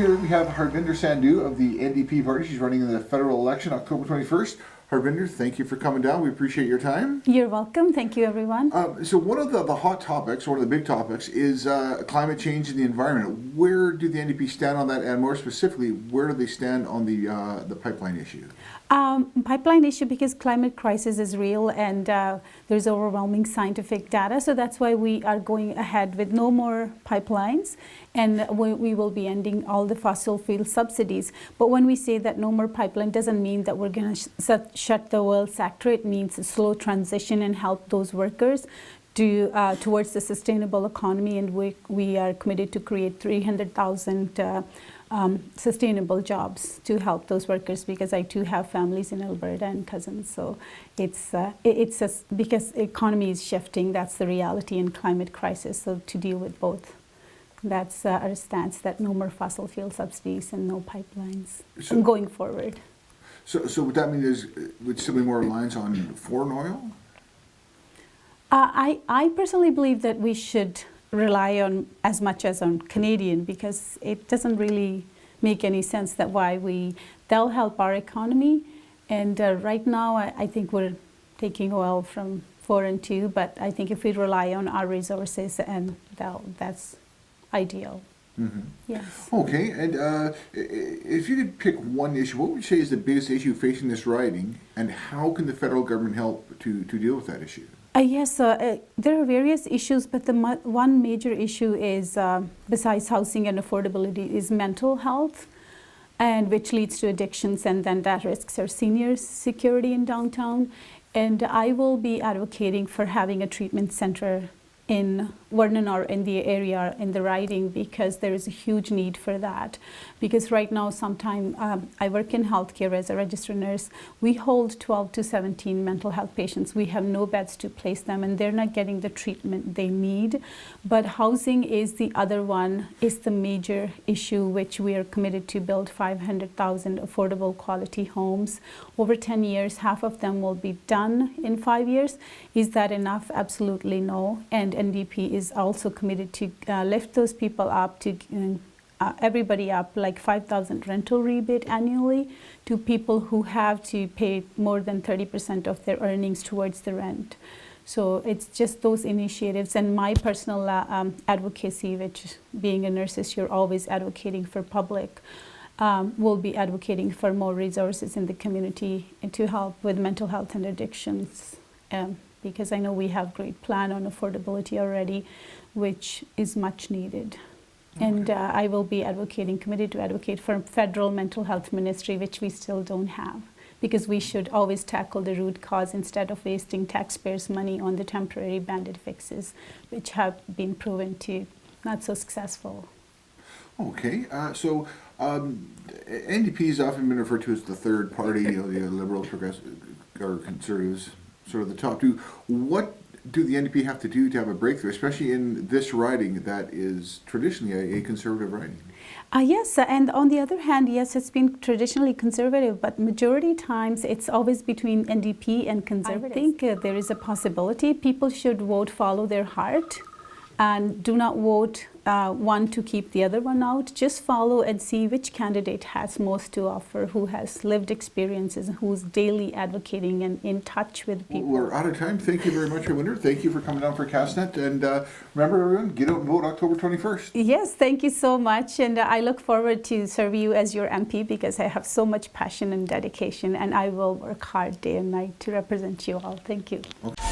Here we have Harwinder Sandhu of the NDP party. She's running in the federal election October 21st. Harwinder, thank you for coming down. We appreciate your time. You're welcome. Thank you, everyone. So one of the hot topics, one of the big topics, is climate change and the environment. Where do the NDP stand on that, and more specifically, where do they stand on the pipeline issue? Pipeline issue, because climate crisis is real and there's overwhelming scientific data. So that's why we are going ahead with no more pipelines, and we will be ending all the fossil fuel subsidies. But when we say that no more pipeline, doesn't mean that we're going to shut the oil sector. It means a slow transition and help those workers towards the sustainable economy. And we are committed to create 300,000 sustainable jobs to help those workers, because I too have families in Alberta and cousins. So it's because economy is shifting. That's the reality in climate crisis. So to deal with both, that's our stance, that no more fossil fuel subsidies and no pipelines going forward. So would that mean would still be more reliance on foreign oil? I personally believe that we should rely on as much as on Canadian, because it doesn't really make any sense that they'll help our economy. And right now, I think we're taking oil from foreign too, but I think if we rely on our resources, and that's ideal. Mm-hmm. Yes. Okay, and if you could pick one issue, what would you say is the biggest issue facing this riding, and how can the federal government help to deal with that issue? Yes, there are various issues, but the one major issue is, besides housing and affordability, is mental health, and which leads to addictions, and then that risks our seniors' security in downtown. And I will be advocating for having a treatment center in Vernon or in the area in the riding, because there is a huge need for that. Because right now, I work in healthcare as a registered nurse. We hold 12 to 17 mental health patients. We have no beds to place them, and they're not getting the treatment they need. But housing is the other one, is the major issue, which we are committed to build 500,000 affordable quality homes. Over 10 years, half of them will be done in 5 years. Is that enough? Absolutely no. And NDP is also committed to lift those people up, to everybody up, like 5,000 rental rebate annually to people who have to pay more than 30% of their earnings towards the rent. So it's just those initiatives, and my personal advocacy, which being a nurse is you're always advocating for public, will be advocating for more resources in the community to help with mental health and addictions. Because I know we have great plan on affordability already, which is much needed. Okay. And I will be committed to advocate for federal mental health ministry, which we still don't have, because we should always tackle the root cause instead of wasting taxpayers' money on the temporary bandit fixes, which have been proven to not so successful. Okay, so NDP has often been referred to as the third party, the Liberals, Progressive, or Conservatives, sort of the top two. What do the NDP have to do to have a breakthrough, especially in this riding that is traditionally a conservative riding? Yes, and on the other hand, yes, it's been traditionally conservative, but majority times it's always between NDP and conservative. I think there is a possibility people should follow their heart, and do not vote one to keep the other one out. Just follow and see which candidate has most to offer, who has lived experiences, who's daily advocating and in touch with people. We're out of time. Thank you very much, Harwinder. Thank you for coming down for Castnet. And remember, everyone, get out and vote October 21st. Yes, thank you so much. And I look forward to serve you as your MP, because I have so much passion and dedication, and I will work hard day and night to represent you all. Thank you. Okay.